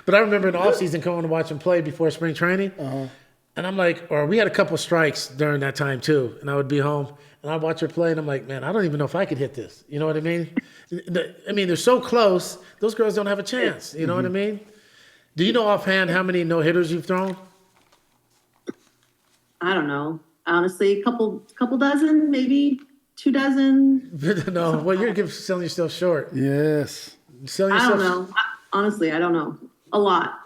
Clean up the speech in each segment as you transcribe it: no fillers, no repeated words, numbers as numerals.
But I remember in the offseason coming to watch him play before spring training. And I'm like, or we had a couple strikes during that time too. And I would be home and I'd watch her play and I'm like, man, I don't even know if I could hit this. You know what I mean? I mean, they're so close. Those girls don't have a chance. You know what I mean? Do you know offhand how many no-hitters you've thrown? I don't know. Honestly, couple dozen, maybe 2 dozen. No, well, you're selling yourself short. Yes. Selling I yourself don't know. Honestly, I don't know. A lot.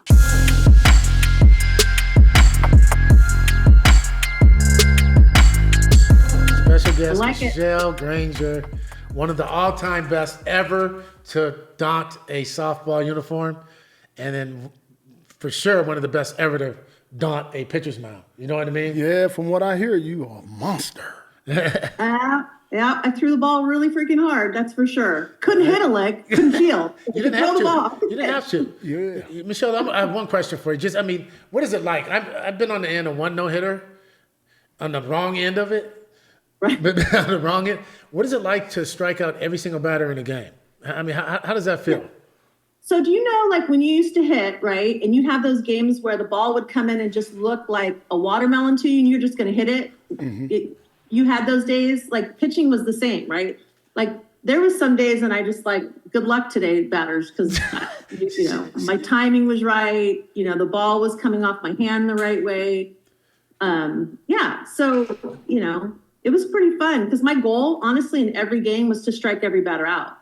Special guest like it. Michele Granger, one of the all-time best ever to daunt a softball uniform, and then for sure one of the best ever to daunt a pitcher's mound. You know what I mean? Yeah, from what I hear, you are a monster. Yeah, I threw the ball really freaking hard. That's for sure. Couldn't hit a lick. Couldn't feel. You didn't have Throw the to. ball. You didn't have to. Yeah. Michele, I have one question for you. Just, I mean, what is it like? I've been on the end of one no-hitter, on the wrong end of it. Right. But on the wrong end. What is it like to strike out every single batter in a game? I mean, how does that feel? So do you know, like when you used to hit, right, and you have those games where the ball would come in and just look like a watermelon to you and you're just going to hit it? You had those days, like pitching was the same, right? Like there was some days and I just like, good luck today, batters, because, you know, my timing was right. You know, the ball was coming off my hand the right way. Yeah, so, you know, it was pretty fun because my goal, honestly, in every game was to strike every batter out.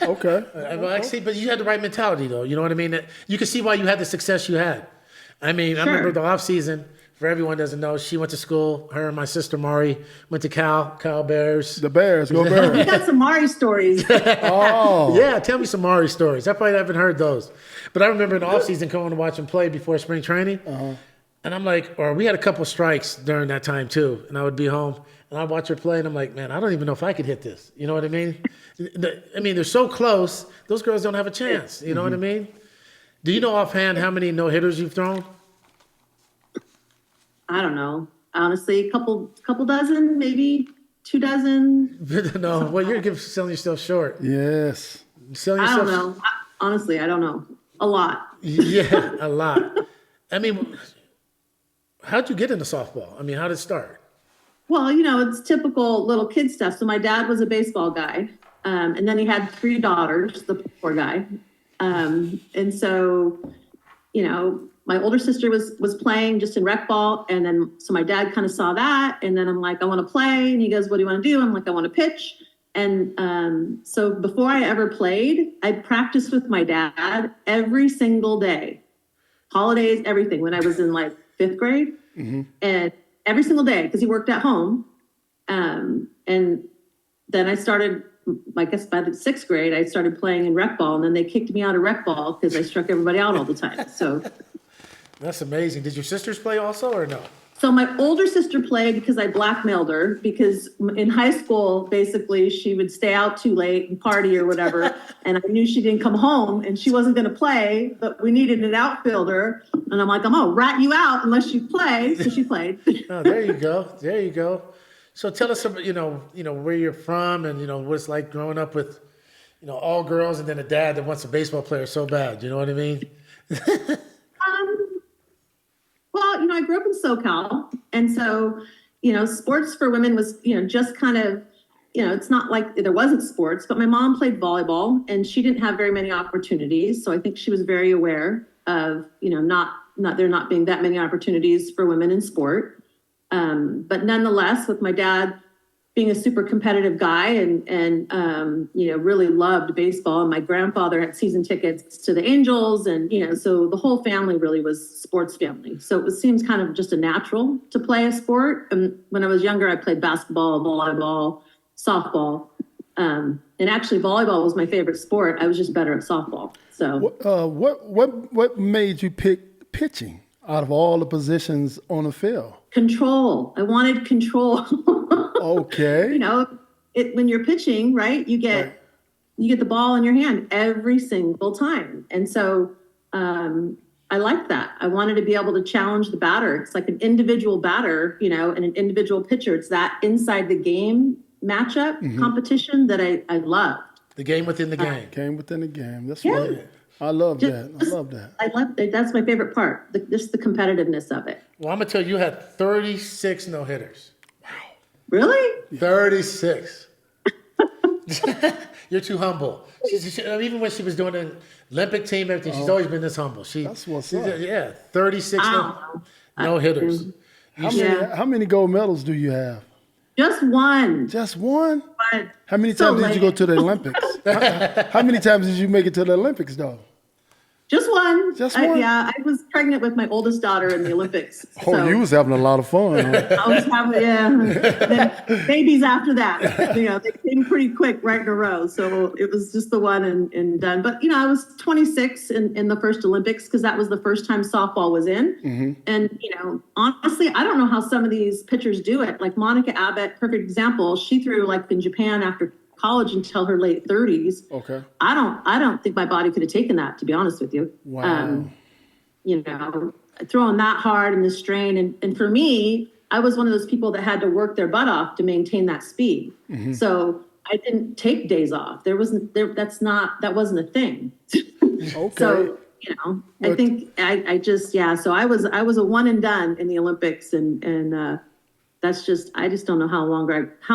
Okay. Well, see, but you had the right mentality, though. You know what I mean? You can see why you had the success you had. I mean, Sure. I remember the off season. For everyone who doesn't know, she went to school. Her and my sister Mari went to Cal Bears. The Bears, go We Bears. got some Mari stories. Oh. Yeah, tell me some Mari stories. I probably haven't heard those. But I remember in the offseason coming to watch him play before spring training. And I'm like, or we had a couple strikes during that time too. And I would be home and I'd watch her play and I'm like, man, I don't even know if I could hit this. You know what I mean? I mean, they're so close. Those girls don't have a chance. You know what I mean? Do you know offhand how many no-hitters you've thrown? I don't know. Honestly, couple dozen, maybe 2 dozen. No, well, you're selling yourself short. Yes. Selling I yourself don't know. Honestly, I don't know. A lot. Yeah, a lot. I mean, how'd you get into softball? I mean, how did it start? Well, you know, it's typical little kid stuff. So my dad was a baseball guy. And then he had 3 daughters, the poor guy. And so, you know, my older sister was playing just in rec ball. And then, so my dad kind of saw that. And then I'm like, I want to play. And he goes, what do you want to do? I'm like, I want to pitch. And so before I ever played, I practiced with my dad every single day, holidays, everything, when I was in like 5th grade. And every single day, because he worked at home. And then I started, I guess by the 6th grade, I started playing in rec ball. And then they kicked me out of rec ball because I struck everybody out all the time. So That's amazing. Did your sisters play also or no? So my older sister played because I blackmailed her, because in high school, basically, she would stay out too late and party or whatever. And I knew she didn't come home and she wasn't going to play, but we needed an outfielder. And I'm like, I'm going to rat you out unless you play. So she played. Oh, there you go. There you go. So tell us about, you know, where you're from and, you know, what it's like growing up with, you know, all girls and then a dad that wants a baseball player so bad. You know what I mean? Well, you know, I grew up in SoCal. And so, you know, sports for women was, you know, just kind of, you know, it's not like there wasn't sports, but my mom played volleyball and she didn't have very many opportunities. So I think she was very aware of, you know, not there not being that many opportunities for women in sport. But nonetheless, with my dad being a super competitive guy and you know, really loved baseball. And my grandfather had season tickets to the Angels. And, you know, so the whole family really was sports family. So it seems kind of just a natural to play a sport. And when I was younger, I played basketball, volleyball, softball. And actually volleyball was my favorite sport. I was just better at softball. So what made you pick pitching out of all the positions on the field? Control. I wanted control. Okay. You know, when you're pitching, right, you get the ball in your hand every single time. And so I liked that. I wanted to be able to challenge the batter. It's like an individual batter, you know, and an individual pitcher. It's that inside the game matchup competition that I loved. The game within the game. Game within the game. That's Yeah. right. I love that. I love it. That's my favorite part. Just the competitiveness of it. Well, I'm gonna tell you, you had 36 no hitters. Really? 36. You're too humble. Even when she was doing the Olympic team, everything, she's always been this humble. That's what's up. Yeah, 36 no hitters. How many gold medals do you have? Just one. Just one? But How many times did you go to the Olympics? How many times did you make it to the Olympics, though? Just one. Just one? Yeah, I was pregnant with my oldest daughter in the Olympics. Oh, you was having a lot of fun. Huh? I was having, Then babies after that. They came pretty quick right in a row. So it was just the one and done. But, I was 26 in the first Olympics because that was the first time softball was in. Mm-hmm. And, honestly, I don't know how some of these pitchers do it. Like Monica Abbott, perfect example. She threw like in Japan after college until her late 30s. Okay. I don't think my body could have taken that, to be honest with you. Wow. Throwing that hard and the strain. And for me, I was one of those people that had to work their butt off to maintain that speed. Mm-hmm. So I didn't take days off. That wasn't a thing. Okay. So, I think so I was a one and done in the Olympics and I just don't know how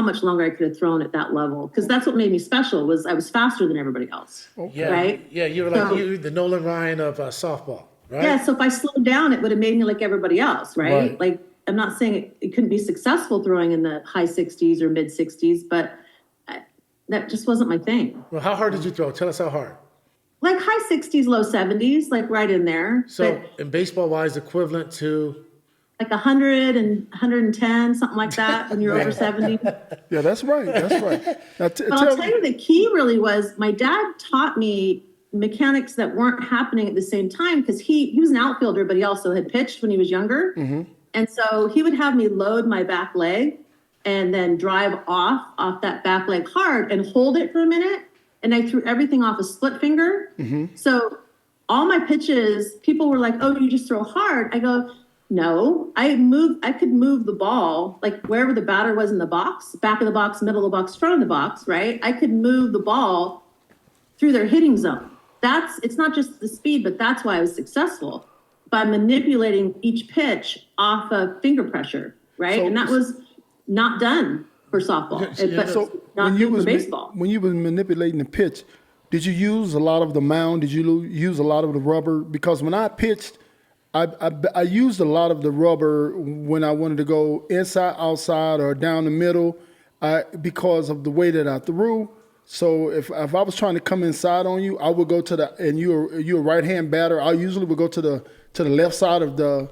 much longer I could have thrown at that level. Because that's what made me special was I was faster than everybody else. Yeah, right? Yeah, you were like you the Nolan Ryan of softball, right? Yeah, so if I slowed down, it would have made me like everybody else, right? Like, I'm not saying it couldn't be successful throwing in the high 60s or mid 60s, but that just wasn't my thing. Well, how hard did you throw? Tell us how hard. Like high 60s, low 70s, like right in there. So in baseball-wise, equivalent to? Like 100 and 110, something like that, when you're over 70. Yeah, that's right. Now, but I'll tell you, the key really was my dad taught me mechanics that weren't happening at the same time because he was an outfielder, but he also had pitched when he was younger. Mm-hmm. And so he would have me load my back leg and then drive off that back leg hard and hold it for a minute. And I threw everything off a split finger. Mm-hmm. So all my pitches, people were like, oh, you just throw hard. I go, no, I could move the ball, like wherever the batter was in the box, back of the box, middle of the box, front of the box, right? I could move the ball through their hitting zone. It's not just the speed, but that's why I was successful by manipulating each pitch off of finger pressure, right? And that was not done for softball, but not done for baseball. When you were manipulating the pitch, did you use a lot of the mound? Did you use a lot of the rubber? Because when I pitched, I used a lot of the rubber when I wanted to go inside, outside, or down the middle because of the way that I threw. So if I was trying to come inside on you, I would go to and you're a right-hand batter. I usually would go to the left side of the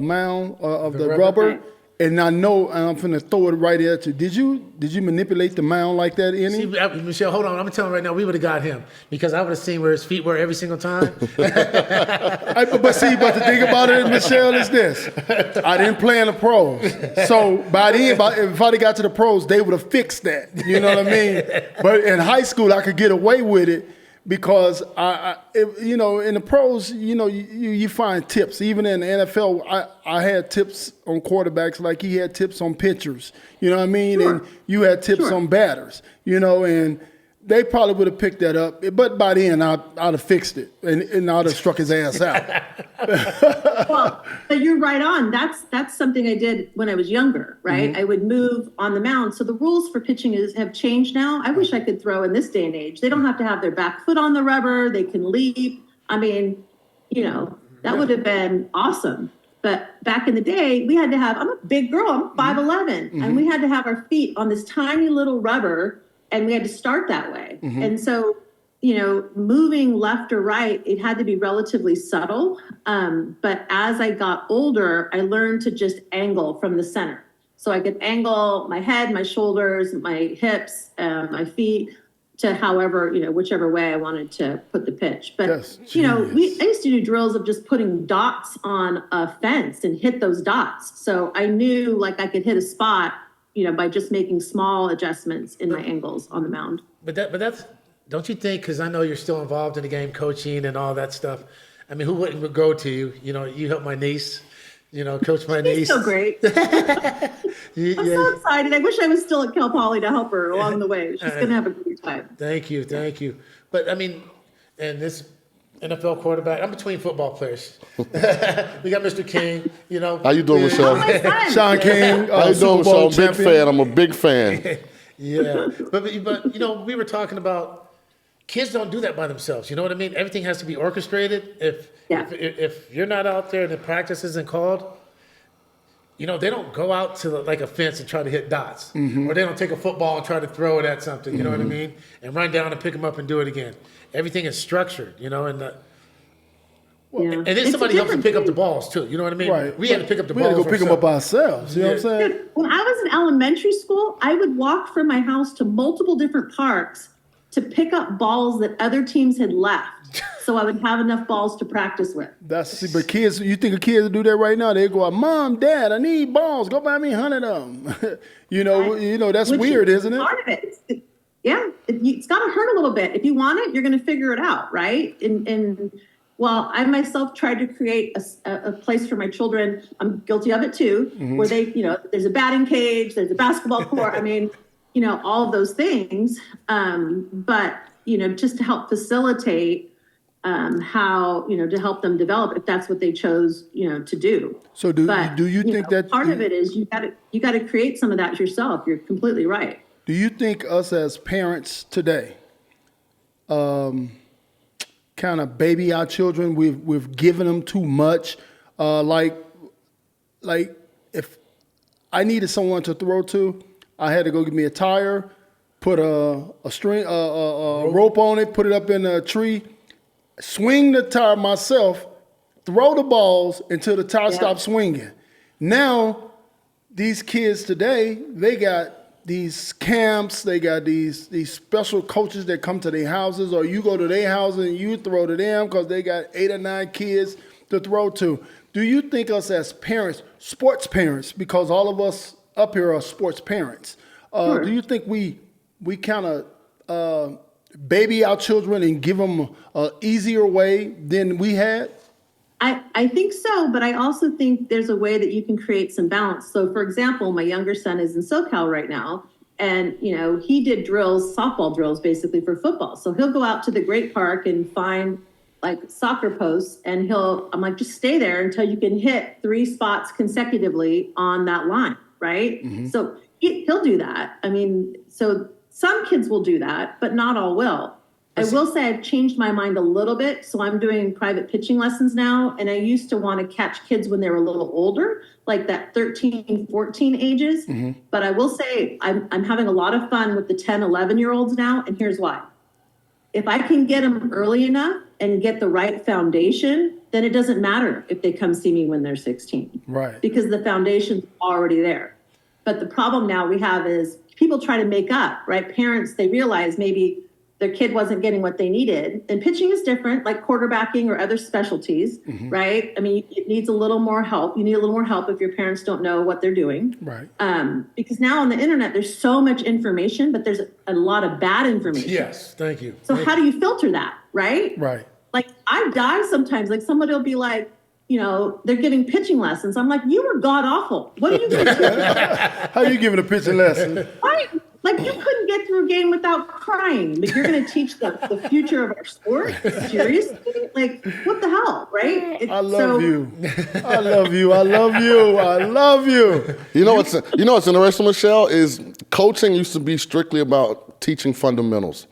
mound of the rubber. And I know I'm going to throw it right at you. Did you manipulate the mound like that, any? Michelle, hold on. I'm going to tell him right now, we would have got him because I would have seen where his feet were every single time. But the thing about it, Michelle, is this. I didn't play in the pros. So by then, if I got to the pros, they would have fixed that. You know what I mean? But in high school, I could get away with it. Because in the pros, you find tips. Even in the NFL, I had tips on quarterbacks like he had tips on pitchers. You know what I mean? Sure. And you had tips on batters. And they probably would have picked that up. But by then, I'd have fixed it and I'd have struck his ass out. Well, but you're right on. That's something I did when I was younger, right? Mm-hmm. I would move on the mound. So the rules for pitching have changed now. I wish I could throw in this day and age. They don't have to have their back foot on the rubber. They can leap. I mean, that would have been awesome. But back in the day, we had to have, I'm a big girl, I'm 5'11", mm-hmm. and we had to have our feet on this tiny little rubber, and we had to start that way. Mm-hmm. And so, moving left or right, it had to be relatively subtle. But as I got older, I learned to just angle from the center. So I could angle my head, my shoulders, my hips, my feet to however, whichever way I wanted to put the pitch. But, yes, I used to do drills of just putting dots on a fence and hit those dots. So I knew like I could hit a spot, by just making small adjustments in my angles on the mound. But that's, don't you think, because I know you're still involved in the game, coaching and all that stuff. I mean, who wouldn't go to you? You help my niece, coach my niece. She's so great. I'm so excited. I wish I was still at Cal Poly to help her along the way. She's going to have a great time. Thank you. But I mean, and this NFL quarterback. I'm between football players. We got Mr. King, you know. How you doing, Michelle? Sean King, How you doing, Super Bowl Michelle? Big champion. fan. I'm a big fan. Yeah, but you know, we were talking about kids don't do that by themselves. You know what I mean? Everything has to be orchestrated. If you're not out there and the practice isn't called, you know, they don't go out to like a fence and try to hit dots, or they don't take a football and try to throw it at something. You know what I mean? And run down and pick them up and do it again. Everything is structured, you know, and and then somebody helps to pick up the balls too. You know what I mean? Right. We had to pick up the We balls. had to go pick them up ourselves. You know what I'm saying? Dude, when I was in elementary school, I would walk from my house to multiple different parks to pick up balls that other teams had left, so I would have enough balls to practice with. But kids, you think a kid would do that right now? They go out, Mom, Dad, I need balls. Go buy me 100 of them. you know that's Which weird, isn't it? Part of it. It's got to hurt a little bit. If you want it, you're going to figure it out, right? And well, I myself tried to create a place for my children. I'm guilty of it too, where they, you know, there's a batting cage, there's a basketball court. I mean, you know, all of those things. But, you know, just to help facilitate how, you know, to help them develop if that's what they chose, you know, to do. So do you think that part of it is you got to create some of that yourself. You're completely right. Do you think us as parents today kind of baby our children? We've given them too much. Like if I needed someone to throw to, I had to go get me a tire, put a string, a rope on it, put it up in a tree, swing the tire myself, throw the balls until the tire stops swinging. Now, these kids today, they got these camps, they got these special coaches that come to their houses, or you go to their houses and you throw to them because they got 8 or 9 kids to throw to. Do you think us as parents, sports parents, because all of us up here are sports parents, Sure. do you think we kind of baby our children and give them an easier way than we had? I think so, but I also think there's a way that you can create some balance. So, for example, my younger son is in SoCal right now, and you know he did drills, softball drills, basically for football. So he'll go out to the Great Park and find like soccer posts, and I'm like, just stay there until you can hit 3 spots consecutively on that line, right? So he'll do that. I mean, so some kids will do that, but not all will. I will say I've changed my mind a little bit. So I'm doing private pitching lessons now. And I used to want to catch kids when they were a little older, like that 13, 14 ages. But I will say I'm having a lot of fun with the 10, 11-year-olds now. And here's why. If I can get them early enough and get the right foundation, then it doesn't matter if they come see me when they're 16. Right. Because the foundation's already there. But the problem now we have is people try to make up, right? Parents, they realize maybe their kid wasn't getting what they needed. And pitching is different, like quarterbacking or other specialties, right? I mean, it needs a little more help. You need a little more help if your parents don't know what they're doing. Right. Because now on the internet, there's so much information, but there's a lot of bad information. Yes, thank you. So how do you filter that, right? Right. Like I die sometimes. Like somebody will be like, you know, they're giving pitching lessons. I'm like, you were god awful. What are you going to do? How you giving a pitching lesson? Right? Like you couldn't get through a game without crying, but you're going to teach them the future of our sport? Seriously? Like, what the hell, right? I love you. I love you. I love you. I love you. You know what's interesting, Michelle, is coaching used to be strictly about teaching fundamentals.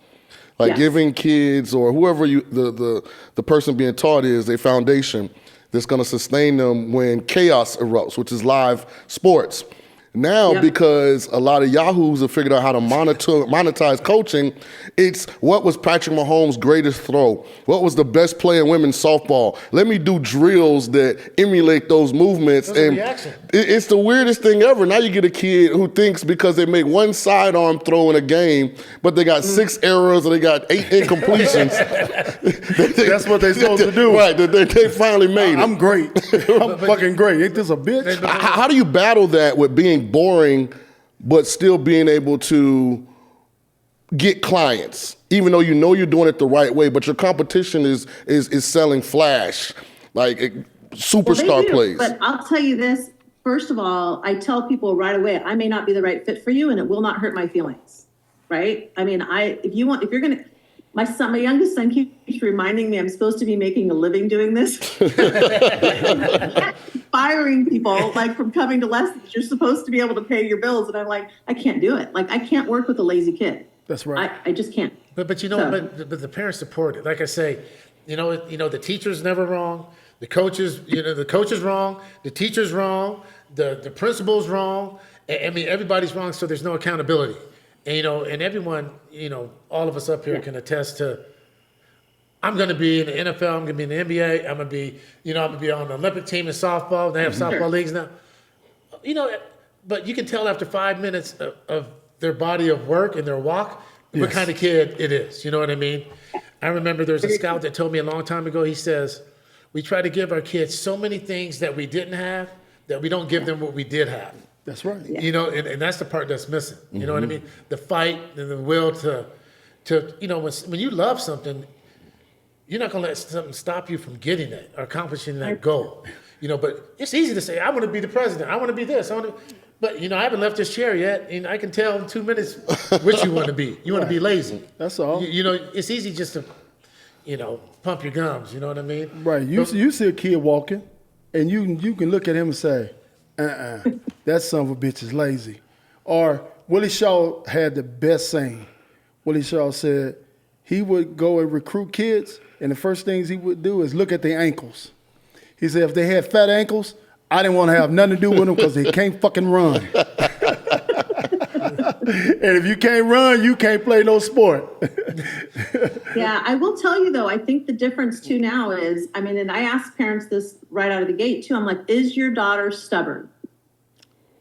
Like giving kids or whoever the person being taught is a foundation that's going to sustain them when chaos erupts, which is live sports. Now, because a lot of yahoos have figured out how to monetize coaching, it's what was Patrick Mahomes' greatest throw? What was the best play in women's softball? Let me do drills that emulate those movements. And it's the weirdest thing ever. Now you get a kid who thinks because they make one sidearm throw in a game, but they got 6 errors or they got 8 incompletions. That's what they're supposed to do. Right, they finally made it. I'm great. I'm fucking great. Ain't this a bitch? How do you battle that with being boring, but still being able to get clients, even though you know you're doing it the right way, but your competition is selling flash, like superstar plays? But I'll tell you this. First of all, I tell people right away, I may not be the right fit for you, and it will not hurt my feelings. Right? I mean, if you're gonna, my youngest son keeps reminding me I'm supposed to be making a living doing this. Firing people like from coming to lessons. You're supposed to be able to pay your bills. And I'm like, I can't do it. Like, I can't work with a lazy kid. That's right. I just can't. But you know, but the parents support it. Like I say, the teacher's never wrong. The coach is wrong. The teacher's wrong. The principal's wrong. I mean, everybody's wrong. So there's no accountability. And, and everyone, all of us up here can attest to, I'm going to be in the NFL. I'm going to be in the NBA. I'm going to be on the Olympic team in softball. They have softball leagues now. But you can tell after 5 minutes of their body of work and their walk, what kind of kid it is. You know what I mean? I remember there's a scout that told me a long time ago, he says, we try to give our kids so many things that we didn't have that we don't give them what we did have. That's right. Yeah. And that's the part that's missing. You know what I mean? The fight and the will to when you love something, you're not going to let something stop you from getting it or accomplishing that goal. But it's easy to say, I want to be the president. I want to be this. But, I haven't left this chair yet, and I can tell in 2 minutes which you want to be. You want to be lazy. That's all. It's easy just to, pump your gums. You know what I mean? Right. You see a kid walking, and you can look at him and say, that son of a bitch is lazy. Or Willie Shaw had the best saying. Willie Shaw said he would go and recruit kids, and the first things he would do is look at their ankles. He said if they had fat ankles, I didn't want to have nothing to do with them because they can't fucking run. And if you can't run, you can't play no sport. Yeah, I will tell you though, I think the difference too now is, and I ask parents this right out of the gate too. I'm like, is your daughter stubborn?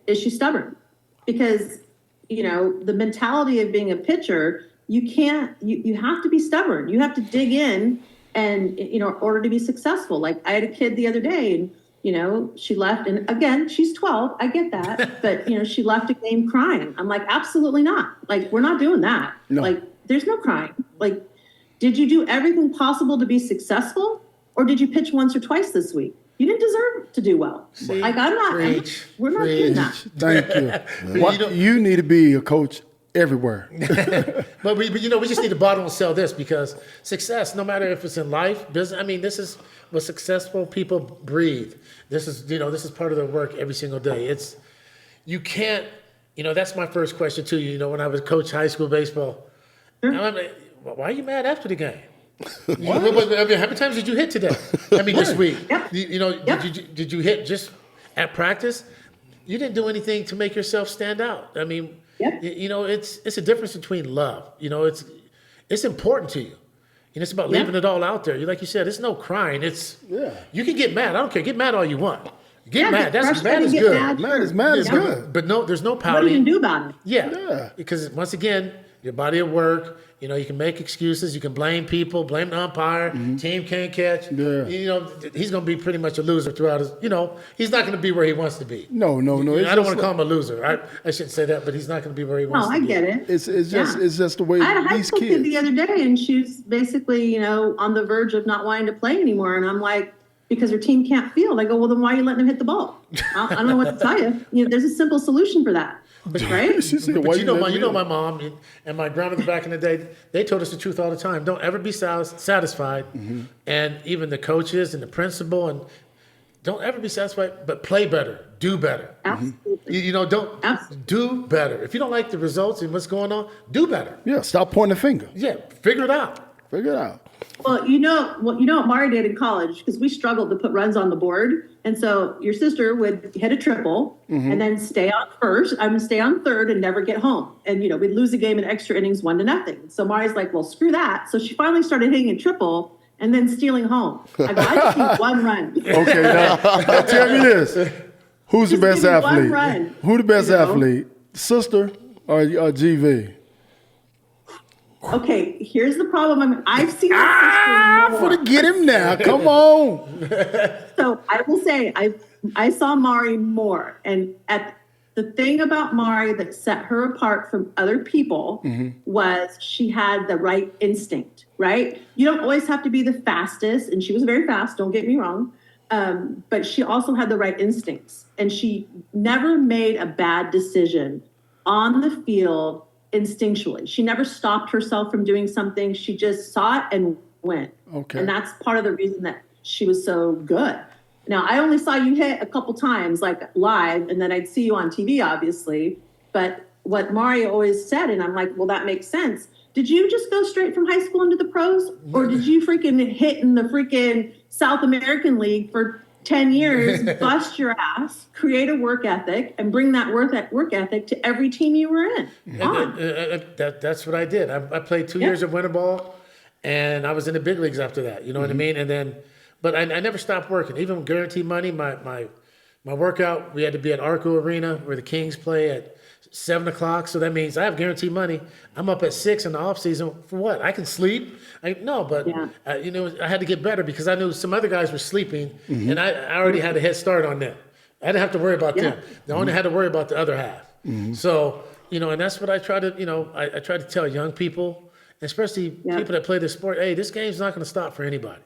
Is she stubborn? Because, the mentality of being a pitcher, you have to be stubborn. You have to dig in and, in order to be successful. Like I had a kid the other day and, she left, and again, she's 12. I get that, but she left a game crying. I'm like, absolutely not. Like, we're not doing that. No. Like, there's no crying. Like, did you do everything possible to be successful, or did you pitch once or twice this week? You didn't deserve to do well. See, like, we're not doing that. Thank you. You need to be a coach everywhere. But we just need to bottle and sell this, because success, no matter if it's in life, business, this is what successful people breathe. This is part of their work every single day. You can't, that's my first question to you. When I was coach high school baseball, I'm like, why are you mad after the game? How many times did you hit today? This week. Yep. Did you hit just at practice? You didn't do anything to make yourself stand out. Yep. It's a difference between love. It's important to you. It's about leaving it all out there. Like you said, it's no crying. You can get mad. I don't care. Get mad all you want. Get mad. Mad is good. Mad is good. But no, there's no pouting. What are you going to do about it? Yeah. Because once again, your body of work, you can make excuses. You can blame people, blame the umpire. Team can't catch. Yeah. He's going to be pretty much a loser throughout his, he's not going to be where he wants to be. No. I don't want to call him a loser. I shouldn't say that, but he's not going to be where he wants to be. No, I get it. It's just the way I had a high these school kids. kid the other day, and she's basically, on the verge of not wanting to play anymore. And I'm like, because her team can't field. I go, well, then why are you letting them hit the ball? I don't know what to tell you. There's a simple solution for that. Right? But my mom and my grandmother back in the day, they told us the truth all the time. Don't ever be satisfied. And even the coaches and the principal, and don't ever be satisfied, but play better, do better. Absolutely. Do better. If you don't like the results and what's going on, do better. Yeah, stop pointing the finger. Yeah, figure it out. Well, you know what Mari did in college, because we struggled to put runs on the board. And so your sister would hit a triple and then stay on first. I would stay on third and never get home. And, we'd lose the game in extra innings 1-0. So Mari's like, well, screw that. So she finally started hitting a triple and then stealing home. I go, I just need one run. Okay, now tell me this. Who's the best athlete? Who the best athlete? Sister or GV? Okay, here's the problem. I've seen my sister more. Get him now. Come on. So I will say I saw Mari more, and the thing about Mari that set her apart from other people was she had the right instinct. Right? You don't always have to be the fastest, and she was very fast. Don't get me wrong, but she also had the right instincts, and she never made a bad decision on the field instinctually. She never stopped herself from doing something. She just saw it and went. Okay. And that's part of the reason that she was so good. Now, I only saw you hit a couple times, like live, and then I'd see you on TV, obviously. But what Mario always said, and I'm like, well, that makes sense. Did you just go straight from high school into the pros? Or did you freaking hit in the freaking South American League for 10 years, bust your ass, create a work ethic, and bring that work ethic to every team you were in? That's what I did. I played 2 years of winter ball, and I was in the big leagues after that. You know what I mean? And then, but I never stopped working. Even with guaranteed money, my workout, we had to be at Arco Arena where the Kings play at 7 o'clock. So that means I have guaranteed money. I'm up at 6 in the off season for what? I can sleep. I had to get better because I knew some other guys were sleeping, and I already had a head start on them. I didn't have to worry about them. I only had to worry about the other half. So, and that's what I try to, I try to tell young people, especially people that play this sport, hey, this game's not going to stop for anybody.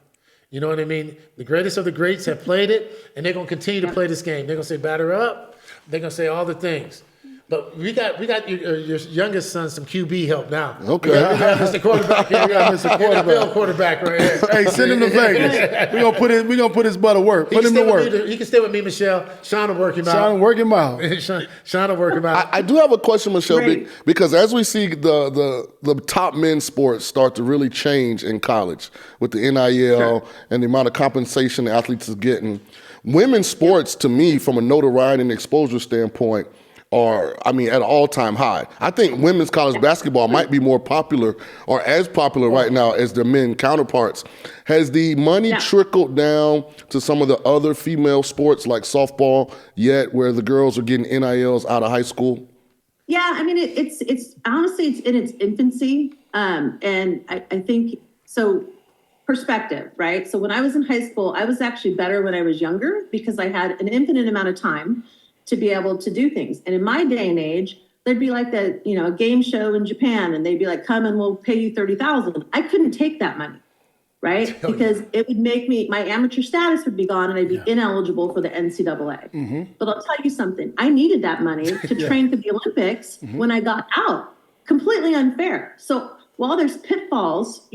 You know what I mean? The greatest of the greats have played it, and they're going to continue to play this game. They're going to say batter up. They're going to say all the things. But we got your youngest son some QB help now. Okay. We got Mr. Quarterback here. We got Mr. Quarterback right here. Hey, send him to Vegas. We're gonna put his butt to work. Put him to work. He can stay with me, Michelle. Sean will work him out. Sean, work him out. Sean will work him out. I do have a question, Michelle, Right. because as we see the top men's sports start to really change in college with the NIL and the amount of compensation the athletes are getting, women's sports, to me, from a notoriety and exposure standpoint, are, at an all-time high. I think women's college basketball might be more popular or as popular right now as their men counterparts. Has the money trickled down to some of the other female sports like softball yet, where the girls are getting NILs out of high school? Yeah, it's honestly, it's in its infancy. And I think, so perspective, right? So when I was in high school, I was actually better when I was younger because I had an infinite amount of time to be able to do things. And in my day and age, there'd be like a game show in Japan, and they'd be like, come and we'll pay you $30,000. I couldn't take that money, right? Because it would make my amateur status would be gone, and I'd be ineligible for the NCAA. But I'll tell you something, I needed that money to train for the Olympics when I got out. Completely unfair. So while there's pitfalls,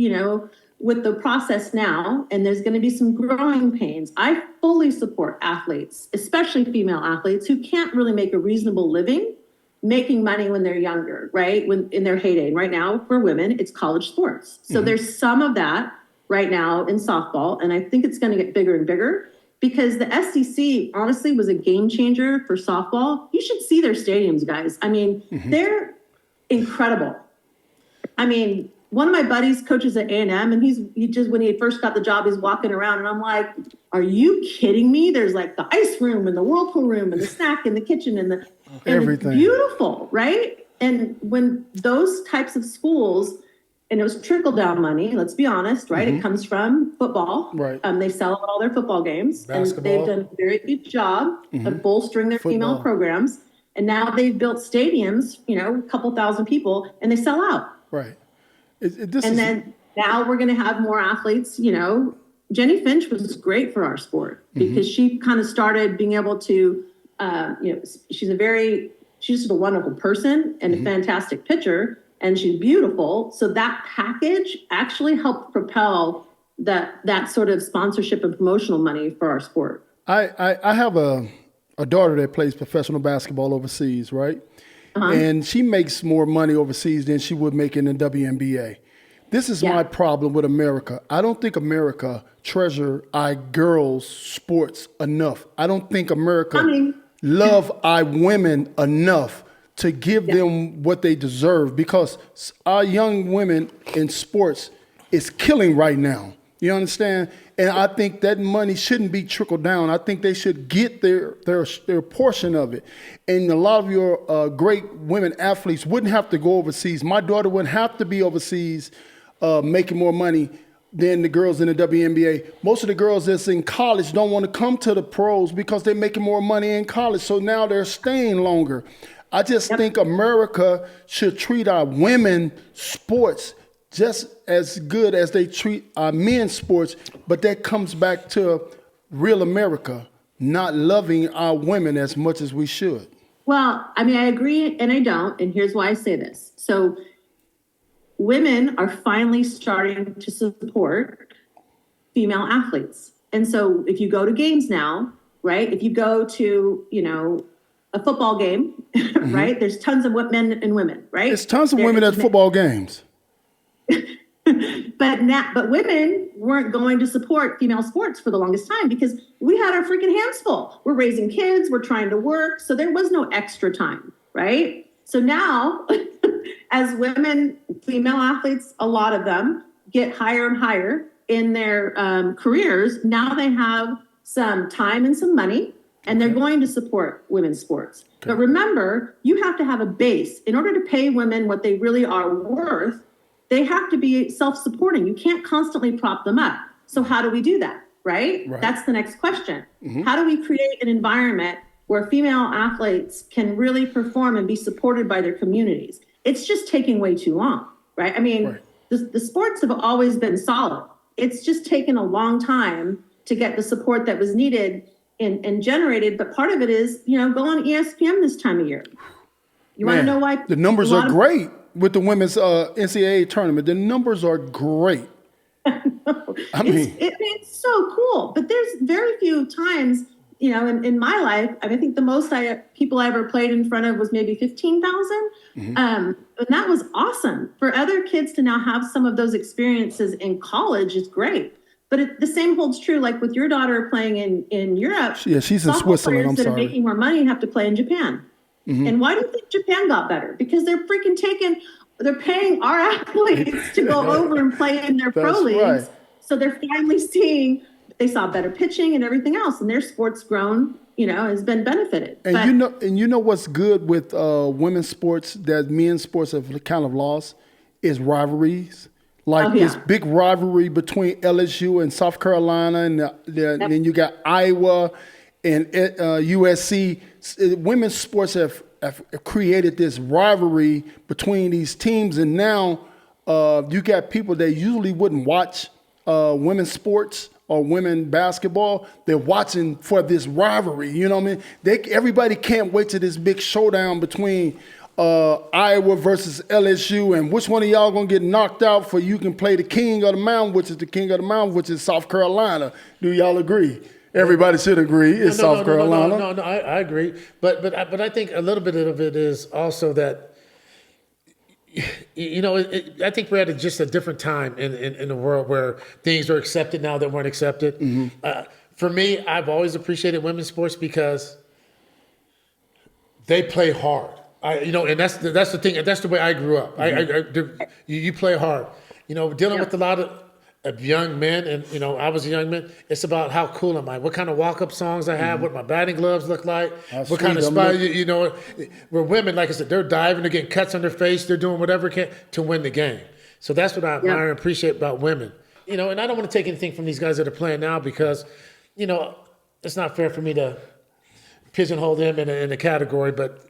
with the process now, and there's going to be some growing pains, I fully support athletes, especially female athletes, who can't really make a reasonable living making money when they're younger, right? When in their heyday. And right now, for women, it's college sports. So there's some of that right now in softball, and I think it's going to get bigger and bigger because the SEC, honestly, was a game changer for softball. You should see their stadiums, guys. They're incredible. One of my buddies coaches at A&M, and he just, when he first got the job, he's walking around, and I'm like, are you kidding me? There's like the ice room and the whirlpool room and the snack in the kitchen and everything. It's beautiful, right? And when those types of schools, and it was trickle down money, let's be honest, right? It comes from football. Right. They sell out all their football games. Basketball. And they've done a very good job of bolstering their female programs. And now they've built stadiums, a couple thousand people, and they sell out. Right. Then now we're going to have more athletes. Jenny Finch was great for our sport because she kind of started being able to, she's just a wonderful person and a fantastic pitcher, and she's beautiful. So that package actually helped propel that sort of sponsorship and promotional money for our sport. I have a daughter that plays professional basketball overseas, right? And she makes more money overseas than she would make in the WNBA. This is my problem with America. I don't think America treasure our girls' sports enough. I don't think America love our women enough to give them what they deserve, because our young women in sports is killing right now. You understand? And I think that money shouldn't be trickled down. I think they should get their portion of it. And a lot of your great women athletes wouldn't have to go overseas. My daughter wouldn't have to be overseas making more money than the girls in the WNBA. Most of the girls that's in college don't want to come to the pros because they're making more money in college. So now they're staying longer. I just think America should treat our women sports just as good as they treat our men's sports, but that comes back to real America not loving our women as much as we should. Well, I mean, I agree and I don't. And here's why I say this. So women are finally starting to support female athletes. And so if you go to games now, right, if you go to, a football game, right, there's tons of men and women, right? There's tons of women at football games. But women weren't going to support female sports for the longest time because we had our freaking hands full. We're raising kids, we're trying to work, so there was no extra time, right? So now, as women, female athletes, a lot of them get higher and higher in their careers. Now they have some time and some money, and they're going to support women's sports. Okay. But remember, you have to have a base in order to pay women what they really are worth. They have to be self-supporting. You can't constantly prop them up. So how do we do that, right? That's the next question. Mm-hmm. How do we create an environment where female athletes can really perform and be supported by their communities? It's just taking way too long, right? I mean, the sports have always been solid. It's just taken a long time to get the support that was needed and generated. But part of it is, go on ESPN this time of year. You want to know why? The numbers are great. With the women's NCAA tournament, the numbers are great. It's so cool. But there's very few times, in my life, I think the most people I ever played in front of was maybe 15,000. Mm-hmm. And that was awesome. For other kids to now have some of those experiences in college is great. But the same holds true, like with your daughter playing in Europe. Yeah, she's in Switzerland. Players that are making more money have to play in Japan. Mm-hmm. And why do you think Japan got better? Because they're they're paying our athletes to go over and play in their pro leagues. Right. So they're finally they saw better pitching and everything else, and their sport's grown, has been benefited. And you know what's good with women's sports that men's sports have kind of lost is rivalries. Like this big rivalry between LSU and South Carolina, and then you got Iowa and USC. Women's sports have created this rivalry between these teams, and now you got people that usually wouldn't watch women's sports or women basketball. They're watching for this rivalry. You know what I mean? Everybody can't wait to this big showdown between Iowa versus LSU, and which one of y'all gonna get knocked out for you can play the king of the mound, which is the king of the mound, which is South Carolina. Do y'all agree? Everybody should agree. It's South Carolina. No, I agree. But I think a little bit of it is also that, I think we're at just a different time in the world where things are accepted now that weren't accepted. Mm-hmm. For me, I've always appreciated women's sports because they play hard. And that's the thing. That's the way I grew up. Mm-hmm. You play hard. Dealing with a lot of young men, and I was a young man. It's about how cool am I? What kind of walk-up songs I have? Mm-hmm. What my batting gloves look like? What kind of spot? Where women, like I said, they're diving, they're getting cuts on their face, they're doing whatever can to win the game. So that's what I admire and appreciate about women. And I don't want to take anything from these guys that are playing now because, it's not fair for me to pigeonhole them in a category, but.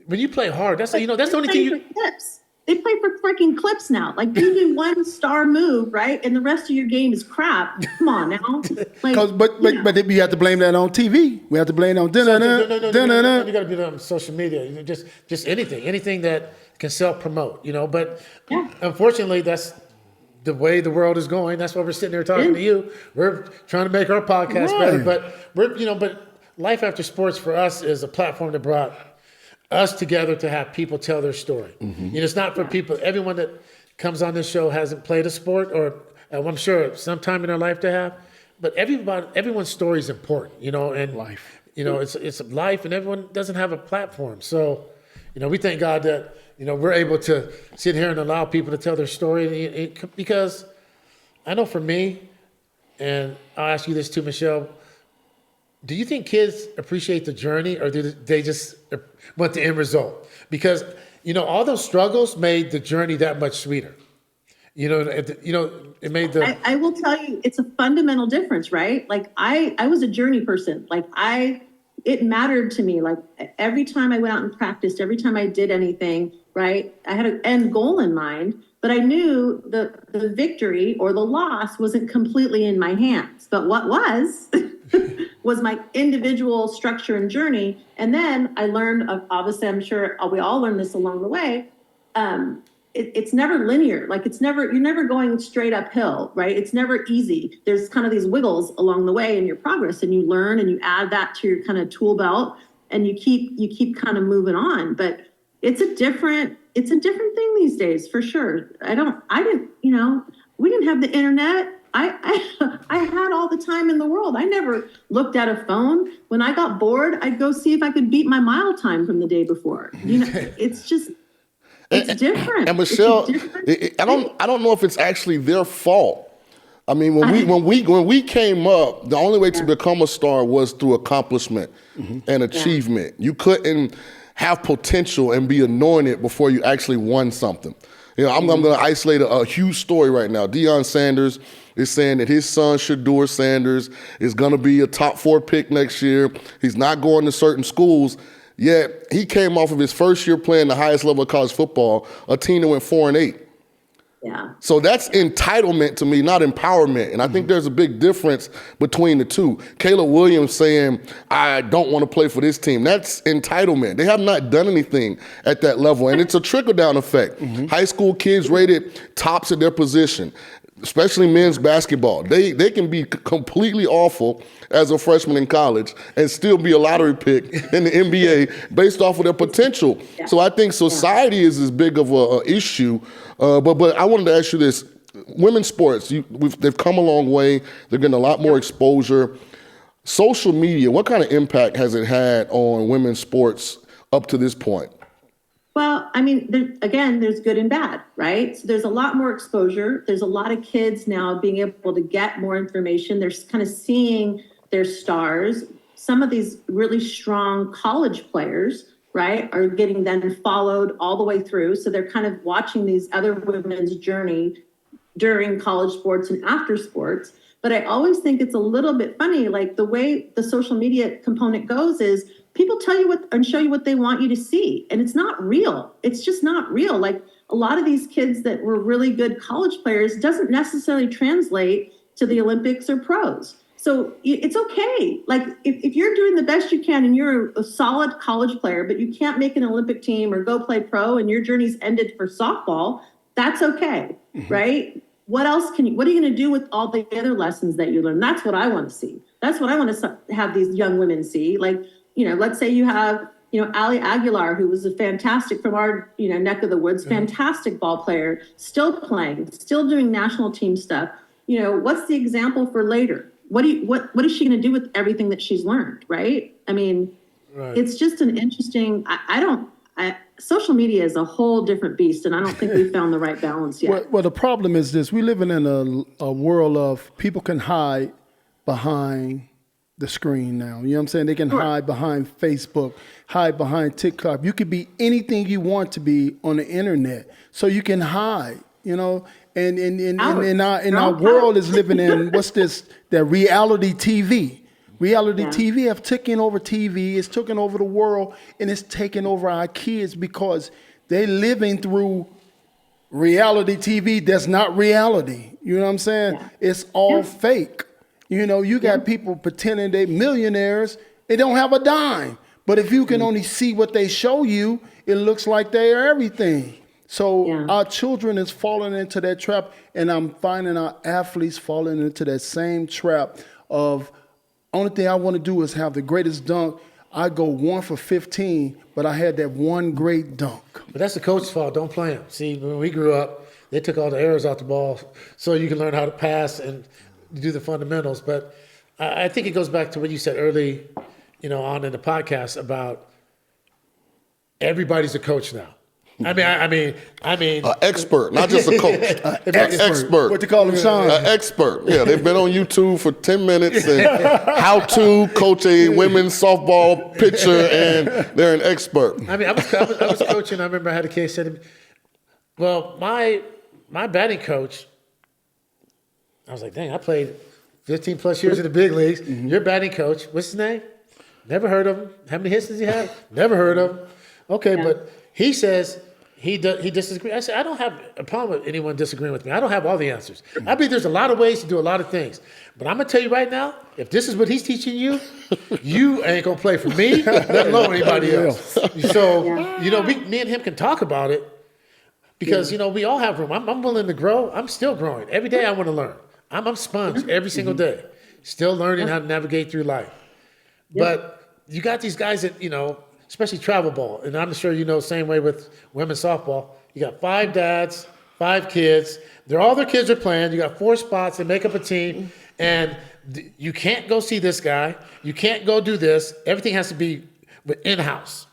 When you play hard, that's the only thing you. Clips. They play for freaking clips now. Like you do one star move, right, and the rest of your game is crap. Come on now. But you have to blame that on TV. We have to blame it on dinner. No. You got to do that on social media. Just anything that can self promote. But unfortunately, that's the way the world is going. That's why we're sitting here talking to you. We're trying to make our podcast better, but but Life After Sports for us is a platform that brought us together to have people tell their story. Mm-hmm. It's not for people. Everyone that comes on this show hasn't played a sport, or I'm sure sometime in their life to have. But everyone's story is important, and life. It's life, and everyone doesn't have a platform. So, we thank God that we're able to sit here and allow people to tell their story. Because I know for me, and I'll ask you this too, Michelle. Do you think kids appreciate the journey, or do they just want the end result? Because all those struggles made the journey that much sweeter. It made the. I will tell you, it's a fundamental difference, right? Like I was a journey person. Like it mattered to me. Like every time I went out and practiced, every time I did anything, right? I had an end goal in mind, but I knew the victory or the loss wasn't completely in my hands. But what was was my individual structure and journey. And then I learned, obviously, I'm sure we all learned this along the way. It's never linear. Like you're never going straight uphill, right? It's never easy. There's kind of these wiggles along the way in your progress, and you learn and you add that to your kind of tool belt, and you keep kind of moving on. But it's a different thing these days, for sure. We didn't have the internet. I had all the time in the world. I never looked at a phone. When I got bored, I'd go see if I could beat my mile time from the day before. It's just, it's different. And Michele, I don't know if it's actually their fault. I mean, when we came up, the only way to become a star was through accomplishment and achievement. You couldn't have potential and be anointed before you actually won something. I'm going to isolate a huge story right now. Deion Sanders is saying that his son, Shedeur Sanders, is going to be a top 4 pick next year. He's not going to certain schools. Yet he came off of his first year playing the highest level of college football, a team that went 4-8. Yeah. So that's entitlement to me, not empowerment. And I think there's a big difference between the two. Caleb Williams saying, I don't want to play for this team. That's entitlement. They have not done anything at that level. And it's a trickle-down effect. High school kids rated tops at their position, especially men's basketball. They can be completely awful as a freshman in college and still be a lottery pick in the NBA based off of their potential. Yeah. So I think society is as big of a issue. But I wanted to ask you this. Women's sports, they've come a long way. They're getting a lot more exposure. Social media, what kind of impact has it had on women's sports up to this point? Well, I mean, there's good and bad, right? So there's a lot more exposure. There's a lot of kids now being able to get more information. They're kind of seeing their stars. Some of these really strong college players, right, are getting then followed all the way through. So they're kind of watching these other women's journey during college sports and after sports. But I always think it's a little bit funny, like the way the social media component goes is people tell you and show you what they want you to see. And it's not real. It's just not real. Like a lot of these kids that were really good college players doesn't necessarily translate to the Olympics or pros. So it's okay. Like if you're doing the best you can and you're a solid college player, but you can't make an Olympic team or go play pro and your journey's ended for softball, that's okay, right? What are you going to do with all the other lessons that you learn? That's what I want to see. That's what I want to have these young women see. Like, let's say you have, Ali Aguilar, who was a fantastic from our, neck of the woods, fantastic ball player, still playing, still doing national team stuff. What's the example for later? What is she going to do with everything that she's learned? Right. I mean, It's just an interesting, social media is a whole different beast, and I don't think we've found the right balance yet. Well, the problem is this. We're living in a world of people can hide behind the screen now. You know what I'm saying? They can hide behind Facebook, hide behind TikTok. You could be anything you want to be on the internet. So you can hide, and our world is living in, that reality TV. Reality TV have taken over TV, it's taken over the world, and it's taken over our kids because they're living through reality TV that's not reality. You know what I'm saying? Yeah. It's all fake. You got people pretending they're millionaires. They don't have a dime. But if you can only see what they show you, it looks like they are everything. So our children is falling into that trap, and I'm finding our athletes falling into that same trap of only thing I want to do is have the greatest dunk. I go 1 for 15, but I had that one great dunk. But that's the coach's fault. Don't play him. See, when we grew up, they took all the errors out the ball so you can learn how to pass and do the fundamentals. But I think it goes back to what you said early, on in the podcast about everybody's a coach now. I mean, an expert, not just a coach. Expert. What you call them, Sean? An expert. Yeah, they've been on YouTube for 10 minutes and how to coach a women's softball pitcher, and they're an expert. I mean, I was coaching. I remember I had a case said to me, well, my batting coach, I was like, dang, I played 15 plus years in the big leagues. Your batting coach, what's his name? Never heard of him. How many hits does he have? Never heard of him. Okay, but he says He disagrees. I said, I don't have a problem with anyone disagreeing with me. I don't have all the answers. I believe there's a lot of ways to do a lot of things. But I'm going to tell you right now, if this is what he's teaching you, you ain't going to play for me, let alone anybody else. So, me and him can talk about it because, we all have room. I'm willing to grow. I'm still growing. Every day I want to learn. I'm a sponge every single day, still learning how to navigate through life. But you got these guys that, especially travel ball, and I'm sure same way with women's softball. You got 5 dads, 5 kids. All their kids are playing. You got 4 spots. They make up a team, and you can't go see this guy. You can't go do this. Everything has to be in-house.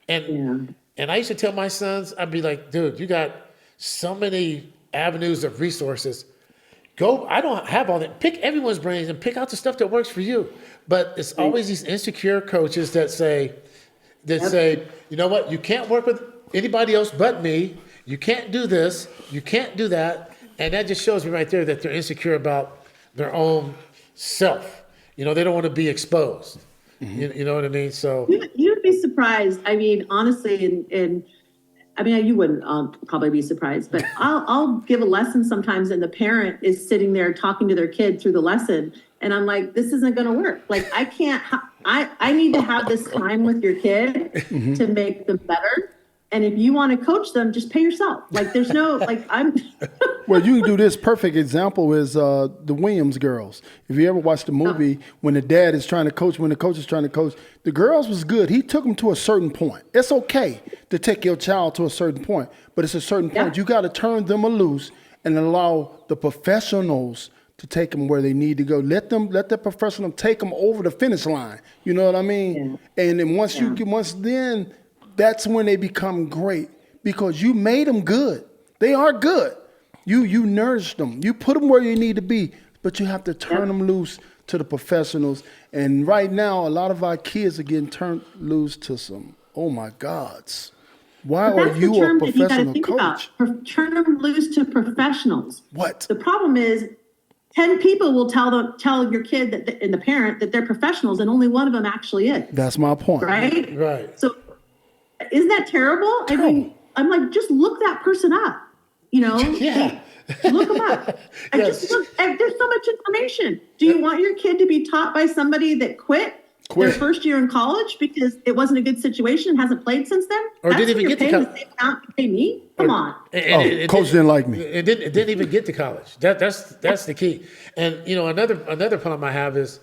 And I used to tell my sons, I'd be like, dude, you got so many avenues of resources. Go. I don't have all that. Pick everyone's brains and pick out the stuff that works for you. But it's always these insecure coaches that say, you know what, you can't work with anybody else but me. You can't do this. You can't do that. And that just shows me right there that they're insecure about their own self. They don't want to be exposed. You know what I mean? So you'd be surprised. I mean, honestly, and I mean, you wouldn't probably be surprised, but I'll give a lesson sometimes and the parent is sitting there talking to their kid through the lesson. And I'm like, this isn't going to work. Like, I can't, I need to have this time with your kid to make them better. And if you want to coach them, just pay yourself. Like, there's no, Well, you can do this. Perfect example is the Williams girls. If you ever watched the movie, when the dad is trying to coach, when the coach is trying to coach, the girls was good. He took them to a certain point. It's okay to take your child to a certain point, but it's a certain point. You got to turn them loose and allow the professionals to take them where they need to go. Let the professional take them over the finish line. You know what I mean? Yeah. And then once then, that's when they become great because you made them good. They are good. You nourished them. You put them where you need to be, but you have to turn them loose to the professionals. And right now, a lot of our kids are getting turned loose to some, oh my gods. Why are you a professional coach? Turn them loose to professionals. What? The problem is 10 people will tell your kid and the parent that they're professionals and only one of them actually is. That's my point. Right? Right. So isn't that terrible? I mean, I'm like, just look that person up. Yeah. Look them up. There's so much information. Do you want your kid to be taught by somebody that quit their first year in college because it wasn't a good situation and hasn't played since then? Or didn't even get to college? The same amount to pay me? Come on. Coach didn't like me. It didn't even get to college. That's the key. And another problem I have is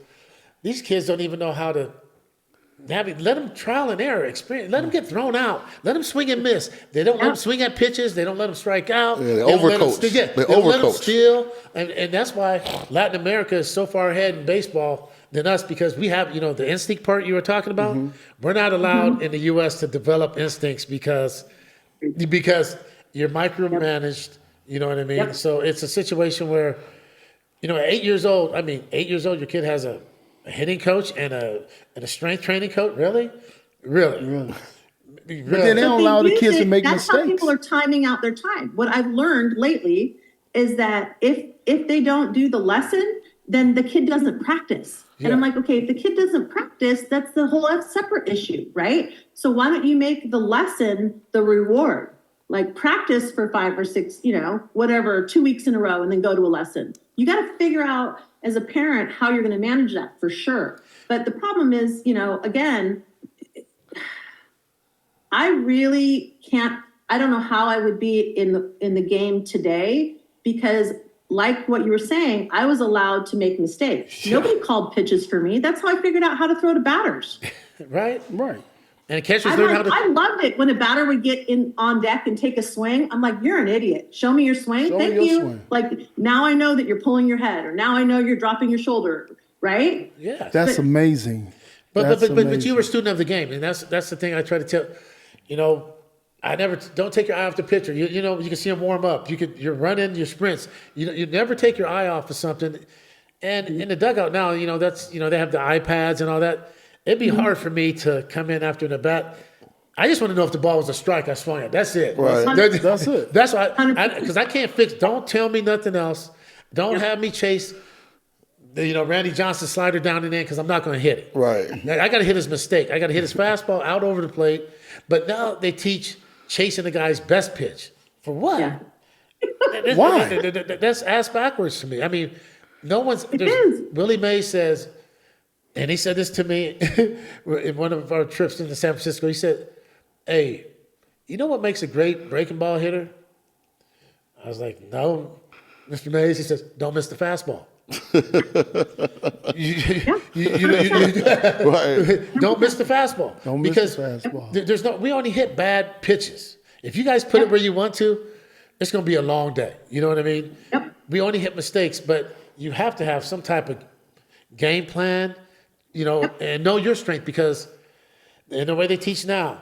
these kids don't even know how to let them trial and error experience. Let them get thrown out. Let them swing and miss. They don't let them swing at pitches. They don't let them strike out. Yeah, they overcoach. They don't let them steal. And that's why Latin America is so far ahead in baseball than us because we have, the instinct part you were talking about. We're not allowed in the U.S. to develop instincts because you're micromanaged. You know what I mean? Yep. So it's a situation where, at 8 years old, your kid has a hitting coach and a strength training coach. Really? But then they don't allow the kids to make mistakes. That's how people are timing out their time. What I've learned lately is that if they don't do the lesson, then the kid doesn't practice. Yeah. And I'm like, okay, if the kid doesn't practice, that's the whole separate issue, right? So why don't you make the lesson the reward? Like practice for 5 or 6, 2 weeks in a row and then go to a lesson. You got to figure out as a parent how you're going to manage that for sure. But the problem is, again, I really can't, I don't know how I would be in the game today because like what you were saying, I was allowed to make mistakes. Yeah. Nobody called pitches for me. That's how I figured out how to throw to batters. Right. And catchers learn how to. I loved it when a batter would get in on deck and take a swing. I'm like, you're an idiot. Show me your swing. Thank you. Swing. Like now I know that you're pulling your head, or now I know you're dropping your shoulder. Right? Yeah. That's amazing. But you were a student of the game, and that's the thing I try to tell. Don't take your eye off the pitcher. You can see him warm up. You're running your sprints. You never take your eye off of something. And in the dugout now, that's they have the iPads and all that. It'd be hard for me to come in after an at bat. I just want to know if the ball was a strike I swung at. That's it. Right. That's it. That's why because I can't fix. Don't tell me nothing else. Don't have me chase. Randy Johnson's slider down and in because I'm not going to hit it. Right. I got to hit his mistake. I got to hit his fastball out over the plate. But now they teach chasing the guy's best pitch. For what? Yeah. Why? That's ass backwards to me. I mean, no one's. is. Willie Mays says, and he said this to me in one of our trips into San Francisco. He said, "Hey, you know what makes a great breaking ball hitter?" I was like, "No, Mr. Mays." He says, "Don't miss the fastball." Right. Don't miss the fastball. Don't miss because the fastball. There's no. We only hit bad pitches. If you guys put it where you want to, it's going to be a long day. You know what I mean? Yep. We only hit mistakes, but you have to have some type of game plan, and know your strength, because in the way they teach now.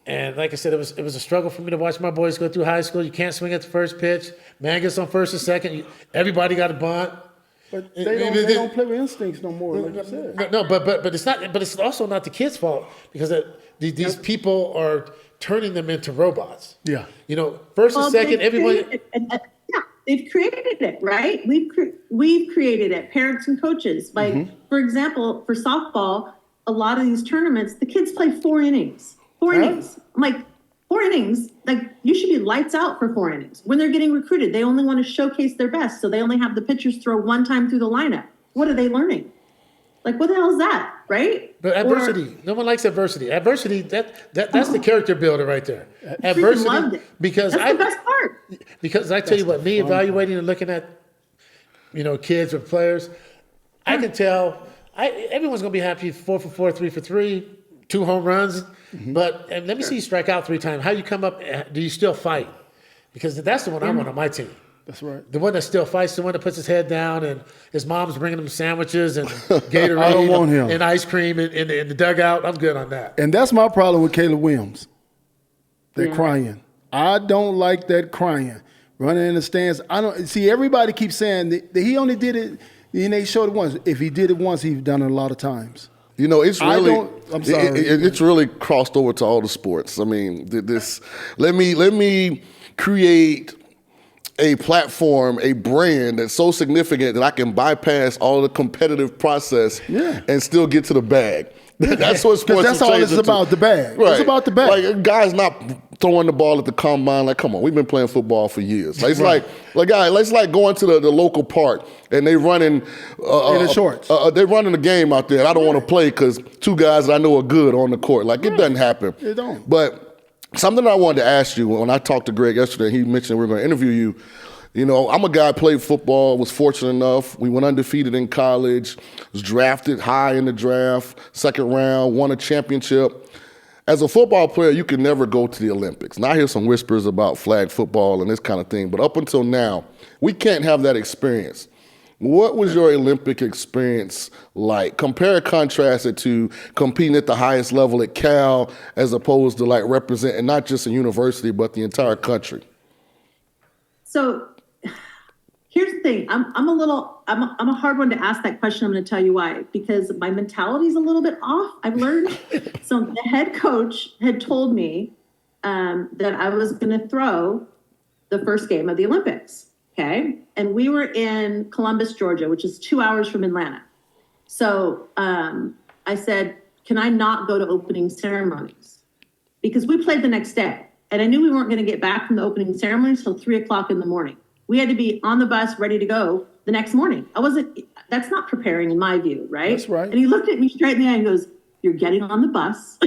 And like I said, it was a struggle for me to watch my boys go through high school. You can't swing at the first pitch. Man gets on first and second. Everybody got a bunt. But they don't play with instincts no more, like you said. No, but it's not. But it's also not the kids' fault, because these people are turning them into robots. Yeah. First and second, everyone. They've created it, right? We've created it, parents and coaches. Like, for example, for softball, a lot of these tournaments, the kids play 4 innings. 4 innings. I'm like, 4 innings? Like, you should be lights out for 4 innings. When they're getting recruited, they only want to showcase their best, so they only have the pitchers throw 1 time through the lineup. What are they learning? Like, what the hell is that, right? But adversity. No one likes adversity. Adversity, that's the character builder right there. Adversity. Loved it. Because that's the best part. Because I tell you what, me evaluating and looking at, kids or players, I can tell everyone's going to be happy 4 for 4, 3 for 3, 2 home runs. But and let me see you strike out 3 times. How you come up? Do you still fight? Because that's the one I want on my team. That's right. The one that still fights, the one that puts his head down, and his mom's bringing him sandwiches and Gatorade I don't want him. and ice cream in the dugout. I'm good on that. And that's my problem with Caleb Williams. They're crying. I don't like that crying. Running in the stands. I don't see, everybody keeps saying that he only did it, and they showed it once. If he did it once, he's done it a lot of times. It's really. I'm sorry. It's really crossed over to all the sports. I mean, let me create a platform, a brand that's so significant that I can bypass all the competitive process and still get to the bag. That's what sports. That's all it's about, the bag. Right. It's about the bag. Like, a guy's not throwing the ball at the combine. Like, come on, we've been playing football for years. Like, it's like going to the local park and they running in the shorts. They're running a game out there. And I don't want to play because 2 guys that I know are good on the court. Like, it doesn't happen. It don't. But something I wanted to ask you when I talked to Greg yesterday, he mentioned we were going to interview you. I'm a guy who played football, was fortunate enough. We went undefeated in college, was drafted high in the draft, 2nd round, won a championship. As a football player, you can never go to the Olympics. And I hear some whispers about flag football and this kind of thing, but up until now, we can't have that experience. What was your Olympic experience like? Compare and contrast it to competing at the highest level at Cal as opposed to representing not just a university, but the entire country. So here's the thing. I'm a hard one to ask that question. I'm going to tell you why. Because my mentality is a little bit off, I've learned. So the head coach had told me that I was going to throw the first game of the Olympics. Okay. And we were in Columbus, Georgia, which is 2 hours from Atlanta. So I said, can I not go to opening ceremonies? Because we played the next day. And I knew we weren't going to get back from the opening ceremony until 3:00 in the morning. We had to be on the bus, ready to go the next morning. That's not preparing in my view, right? That's right. And he looked at me straight in the eye and goes, you're getting on the bus.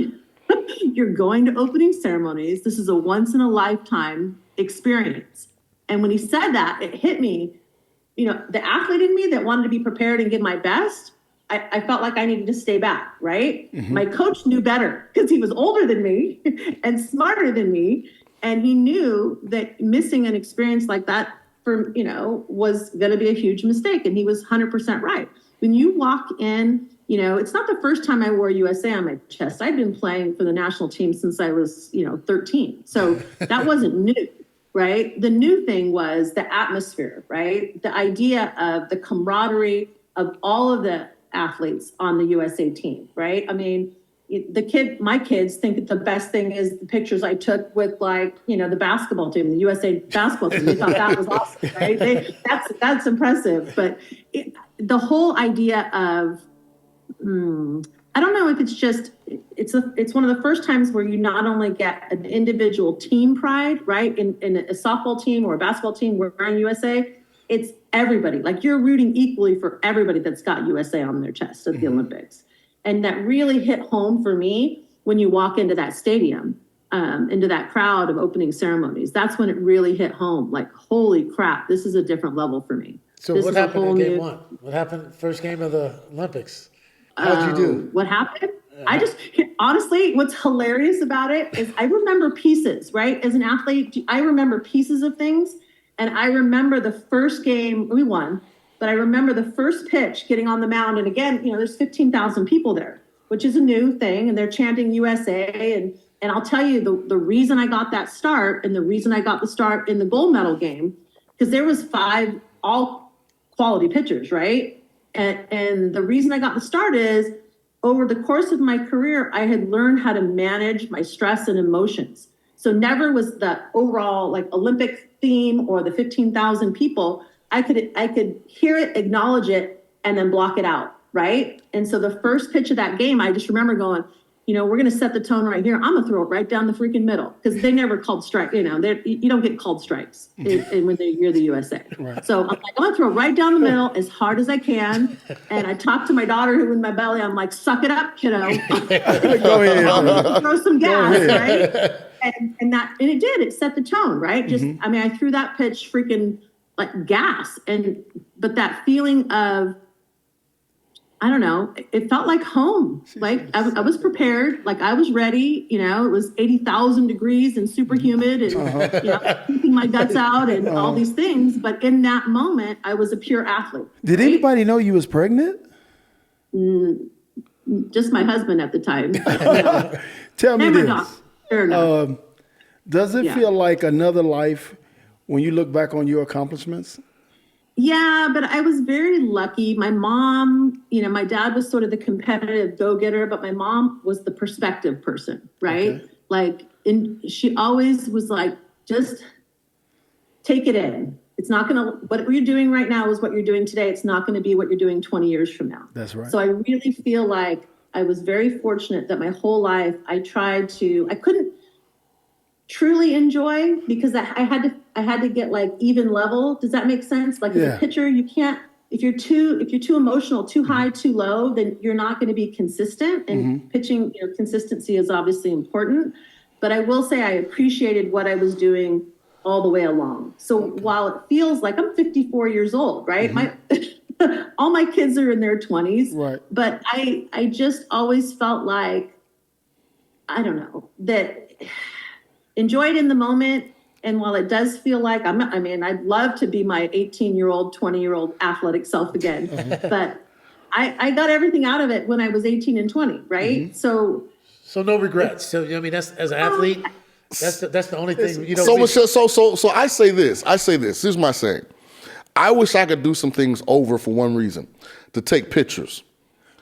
You're going to opening ceremonies. This is a once in a lifetime experience. And when he said that, it hit me, the athlete in me that wanted to be prepared and give my best, I felt like I needed to stay back, right? Mm-hmm. My coach knew better because he was older than me and smarter than me. And he knew that missing an experience like that was going to be a huge mistake. And he was 100% right. When you walk in, it's not the first time I wore USA on my chest. I'd been playing for the national team since I was, 13. So that wasn't new, right? The new thing was the atmosphere, right? The idea of the camaraderie of all of the athletes on the USA team, right? I mean, my kids think that the best thing is the pictures I took with the basketball team, the USA basketball team. They thought that was awesome, right? That's impressive. But the whole idea of, I I don't know if it's just, it's one of the first times where you not only get an individual team pride, right? In a softball team or a basketball team wearing USA, it's everybody. Like you're rooting equally for everybody that's got USA on their chest at the Olympics. And that really hit home for me when you walk into that stadium, into that crowd of opening ceremonies. That's when it really hit home. Like, holy crap, this is a different level for me. So this what happened in game one? What happened first game of the Olympics? How'd you do? What happened? I just, honestly, what's hilarious about it is I remember pieces, right? As an athlete, I remember pieces of things. And I remember the first game, we won, but I remember the first pitch getting on the mound. And again, there's 15,000 people there, which is a new thing. And they're chanting USA. And I'll tell you the reason I got that start and the reason I got the start in the gold medal game, because there was 5 all quality pitchers, right? And the reason I got the start is over the course of my career, I had learned how to manage my stress and emotions. So never was the overall like Olympic theme or the 15,000 people. I could hear it, acknowledge it, and then block it out, right? And so the first pitch of that game, I just remember going, we're going to set the tone right here. I'm going to throw it right down the freaking middle because they never called strike. You don't get called strikes when you're the USA. Right. So I'm like, I'm going to throw it right down the middle as hard as I can. And I talked to my daughter who was in my belly. I'm like, suck it up, kiddo. Go ahead. Throw some gas, right? And it did. It set the tone, right? Just, I threw that pitch freaking like gas. But that feeling of, I don't know, it felt like home. Like I was prepared, like I was ready, it was 80,000 degrees and super humid and, keeping my guts out and all these things. But in that moment, I was a pure athlete. Did anybody know you was pregnant? Just my husband at the time. Tell me this. Fair enough. Does it feel like another life when you look back on your accomplishments? Yeah, but I was very lucky. My mom, my dad was sort of the competitive go-getter, but my mom was the perspective person, right? Okay. She always was like, just take it in. It's not going to, what you're doing right now is what you're doing today. It's not going to be what you're doing 20 years from now. That's right. So I really feel like I was very fortunate that my whole life I couldn't truly enjoy because I had to get like even level. Does that make sense? Like as a pitcher, you can't, if you're too emotional, too high, too low, then you're not going to be consistent. And pitching, consistency is obviously important. But I will say I appreciated what I was doing all the way along. So while it feels like I'm 54 years old, right? All my kids are in their 20s. Right. But I just always felt like, I don't know, that enjoy it in the moment. And while it does feel like I'd love to be my 18-year-old, 20-year-old athletic self again, but I got everything out of it when I was 18 and 20, right? So no regrets. So that's as an athlete, that's the only thing. Michele, so I say this. Here's my saying. I wish I could do some things over for one reason: to take pictures.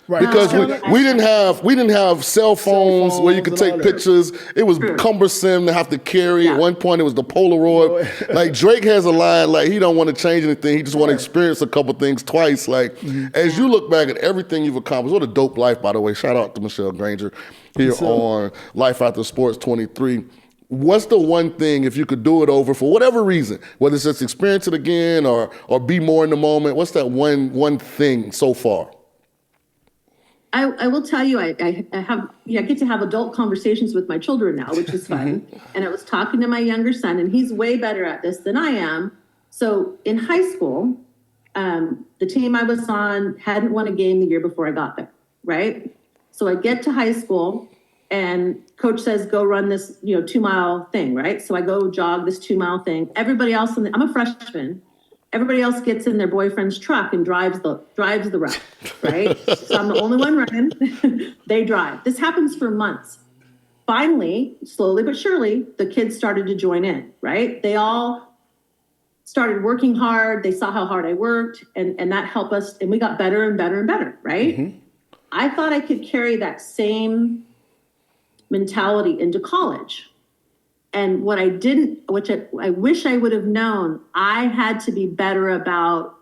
Right. Because we didn't have cell phones where you could take pictures. It was cumbersome to have to carry. Yeah. At one point, it was the Polaroid. Like Drake has a line like he don't want to change anything. He just want to experience a couple things twice. Like as you look back at everything you've accomplished, what a dope life, by the way. Shout out to Michele Granger here on Life After Sports 23. What's the one thing, if you could do it over for whatever reason, whether it's just experience it again or be more in the moment, what's that one thing so far? I will tell you, I get to have adult conversations with my children now, which is fun. And I was talking to my younger son, and he's way better at this than I am. So in high school, the team I was on hadn't won a game the year before I got there, right? So I get to high school, and coach says, go run this 2-mile thing, right? So I go jog this 2-mile thing. Everybody else, I'm a freshman. Everybody else gets in their boyfriend's truck and drives the route, right? So I'm the only one running. They drive. This happens for months. Finally, slowly but surely, the kids started to join in, right? They all started working hard. They saw how hard I worked, and that helped us. And we got better and better and better, right? I thought I could carry that same mentality into college. And what I didn't, which I wish I would have known, I had to be better about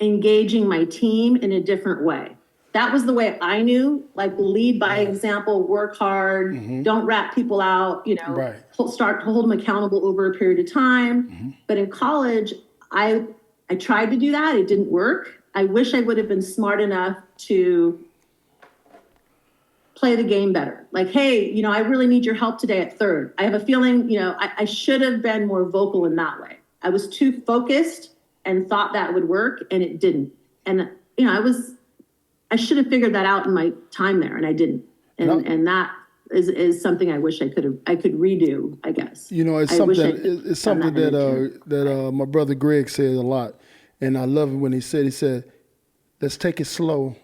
engaging my team in a different way. that was the way I knew, like lead by example, work hard, don't rat people out, Right. start to hold them accountable over a period of time. But in college, I tried to do that. It didn't work. I wish I would have been smart enough to play the game better. Like, hey, I really need your help today at third. I have a feeling, I should have been more vocal in that way. I was too focused and thought that would work, and it didn't. And, I should have figured that out in my time there, and I didn't. And that is something I wish I could redo, I guess. It's something that my brother Greg said a lot, and I love it when he said, let's take it slow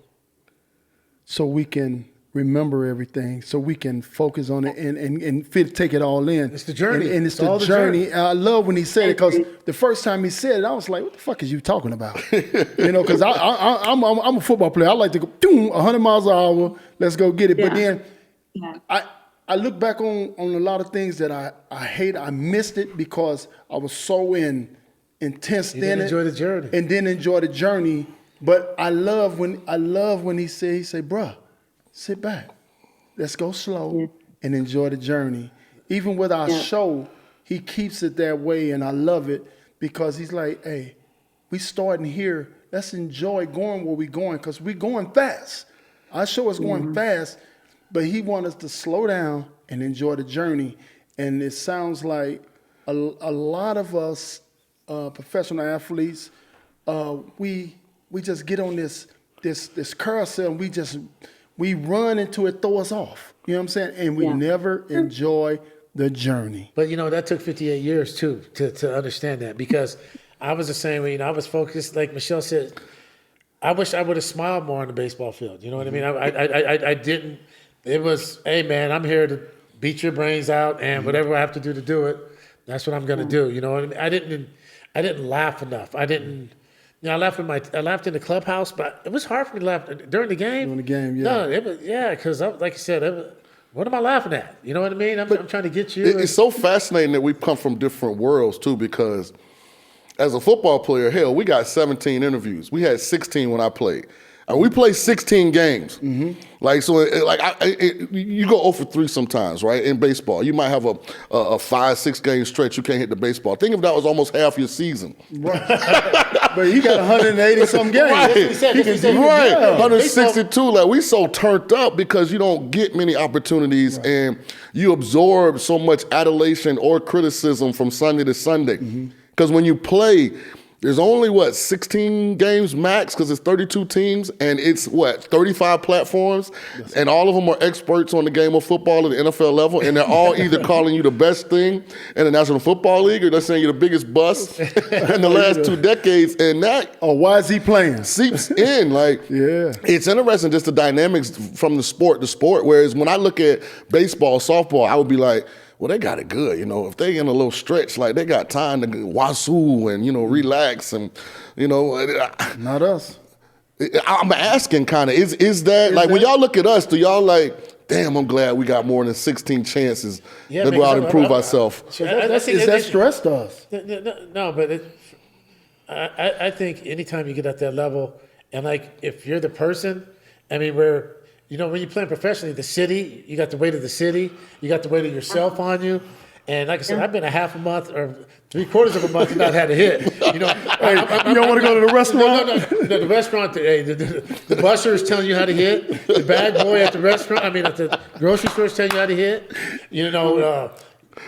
so we can remember everything, so we can focus on it and take it all in. It's the journey. And it's the journey. And I love when he said it, because the first time he said it, I was like, what the fuck is you talking about? Because I'm a football player. I like to go 100 miles an hour. Let's go get it. Yeah. But then I look back on a lot of things that I hate. I missed it because I was so intense in it. Enjoy the journey. And then enjoy the journey. But I love when he said, bruh, sit back. Let's go slow and enjoy the journey. Even with our show, he keeps it that way, and I love it because he's like, hey, we starting here. Let's enjoy going where we're going, because we're going fast. Our show is going fast, but he wants us to slow down and enjoy the journey. And it sounds like a lot of us professional athletes, we just get on this carousel, and we run into it, throw us off. You know what I'm saying? And we never enjoy the journey. But, that took 58 years, too, to understand that. Because I was the same way. I was focused, like Michele said. I wish I would have smiled more on the baseball field. You know what I mean? I didn't. It was, hey, man, I'm here to beat your brains out, and whatever I have to do to do it, that's what I'm going to do. You know what I mean? I didn't laugh enough. I didn't. I laughed in the clubhouse, but it was hard for me to laugh during the game. During the game, yeah. No, it was, because like you said, what am I laughing at? You know what I mean? I'm trying to get you. It's so fascinating that we come from different worlds too, because as a football player, hell, we got 17 interviews. We had 16 when I played. And we play 16 games. You go 0 for 3 sometimes, right? In baseball, you might have a 5-6 game stretch. You can't hit the baseball. Think of that was almost half your season. Right. But he got 180 some games. Right. 162. Like, we so turned up because you don't get many opportunities, and you absorb so much adulation or criticism from Sunday to Sunday. Because when you play, there's only, 16 games max, because it's 32 teams, and it's, 35 platforms, and all of them are experts on the game of football at the NFL level, and they're all either calling you the best thing in the National Football League, or they're saying you're the biggest bust in the last 2 decades, and that... Oh, why is he playing? ...seeps in, It's interesting, just the dynamics from the sport to sport, whereas when I look at baseball, softball, I would be like, well, they got it good, If they in a little stretch, they got time to wazoo and, relax and, Not us. I'm asking kind of, is that, when y'all look at us, do y'all damn, I'm glad we got more than 16 chances to go out and prove ourselves? Is that stress to us? No, but I think anytime you get at that level, and if you're the person, when you're playing professionally, the city, you got the weight of the city, you got the weight of yourself on you. And like I said, I've been a half a month or 3/4 of a month and not had a hit. You don't want to go to the restaurant? No, the restaurant, the busser is telling you how to hit. The bag boy at the restaurant, at the grocery store is telling you how to hit.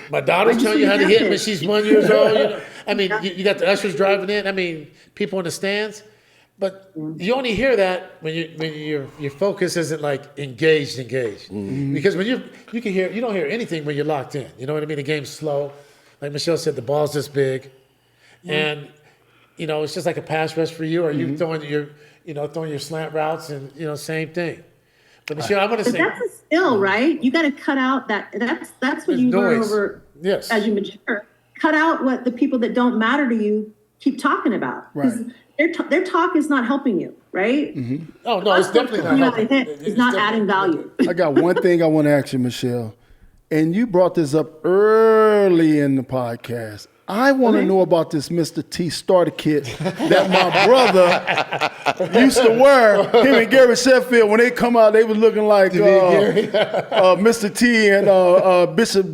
My daughter's telling you how to hit when she's 1 year old. You got the ushers driving in. People in the stands. But you only hear that when your focus isn't engaged. Because when you can hear, you don't hear anything when you're locked in. You know what I mean? The game's slow. Like Michele said, the ball's this big, and it's just like a pass rush for you, or you throwing your slant routes, and same thing. But Michele, I want to say that's a skill, right? You got to cut out that's what you learn over as you mature. Cut out what the people that don't matter to you keep talking about. Right. Their talk is not helping you, right? Oh, no, it's definitely not helping. It's not adding value. I got one thing I want to ask you, Michele. And you brought this up early in the podcast. I want to know about this Mr. T starter kit that my brother used to wear. Him and Gary Sheffield, when they come out, they was looking like Mr. T and Bishop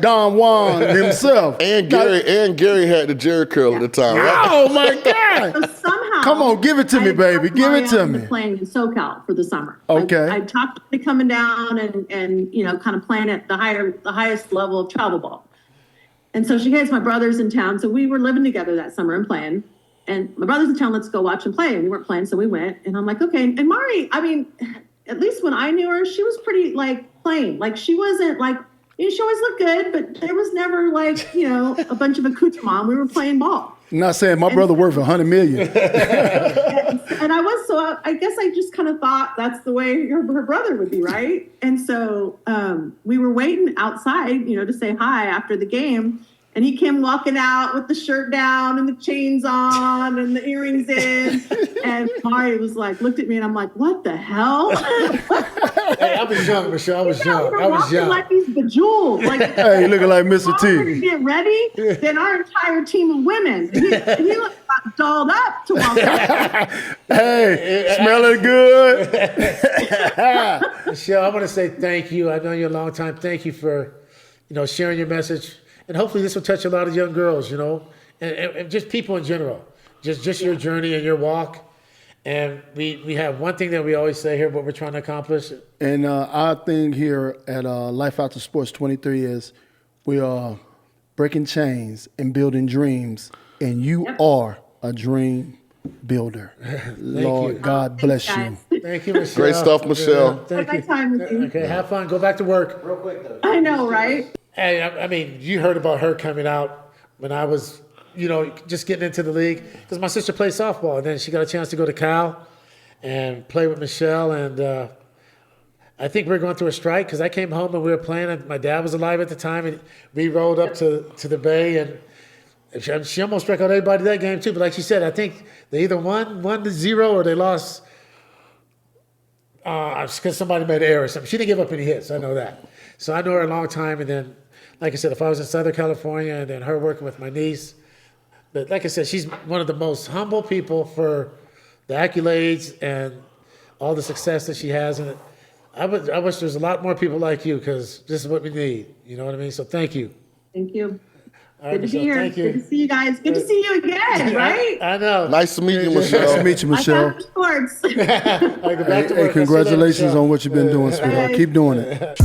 Don Juan himself. And Gary had the Jerry curl at the time. Right? Oh my God! So somehow, Come on, give it to me, baby. Give it to me. Playing in SoCal for the summer. Okay. I talked to coming down and kind of playing at the highest level of travel ball. And so she has my brothers in town. So we were living together that summer and playing. And my brother's in town, let's go watch him play. And we weren't playing, so we went. And I'm like, okay. And Mari, I mean, at least when I knew her, she was pretty plain. She wasn't she always looked good, but there was never a bunch of accoutrement. We were playing ball. I'm not saying my brother worth $100 million. And I guess I just kind of thought that's the way her brother would be, right? And so we were waiting outside, to say hi after the game. And he came walking out with the shirt down and the chains on and the earrings in. And Mari was looked at me and I'm like, what the hell? Hey, I was young, Michelle. I was young. Like he's bejeweled. Hey, you looking like Mr. T. Get ready, then our entire team of women. And he looked dolled up to walk out. Hey, smelling good. Michelle, I want to say thank you. I've known you a long time. Thank you for, sharing your message. And hopefully this will touch a lot of young girls, and just people in general. Just your journey and your walk. And we have one thing that we always say here, what we're trying to accomplish. And our thing here at Life After Sports 23 is we are breaking chains and building dreams. And you are a dream builder. Lord, you. God bless you. Thank you, Michelle. Great stuff, Michelle. Thank you. Time with you. Okay, have fun. Go back to work. Real quick though. I know, right? Hey, I mean, you heard about her coming out when I was, just getting into the league. Because my sister played softball, and then she got a chance to go to Cal and play with Michelle. And I think we were going through a strike because I came home and we were playing. And my dad was alive at the time, and we rolled up to the Bay. And she almost struck out everybody that game, too. But like she said, I think they either won 1-0 or they lost because somebody made an error or something. She didn't give up any hits. I know that. So I know her a long time. And then, like I said, if I was in Southern California and then her working with my niece, but like I said, she's one of the most humble people for the accolades and all the success that she has. And I wish there's a lot more people like you because this is what we need. You know what I mean? So thank you. Thank you. All right, Good to be Michelle, here. thank you. Good to see you guys. Good to see you again, right? I know. Nice to meet you, Nice Michelle. to meet you, Michelle. I got sports. All right, go back to Hey, work. congratulations on what you've been doing, sweetheart. Keep doing it.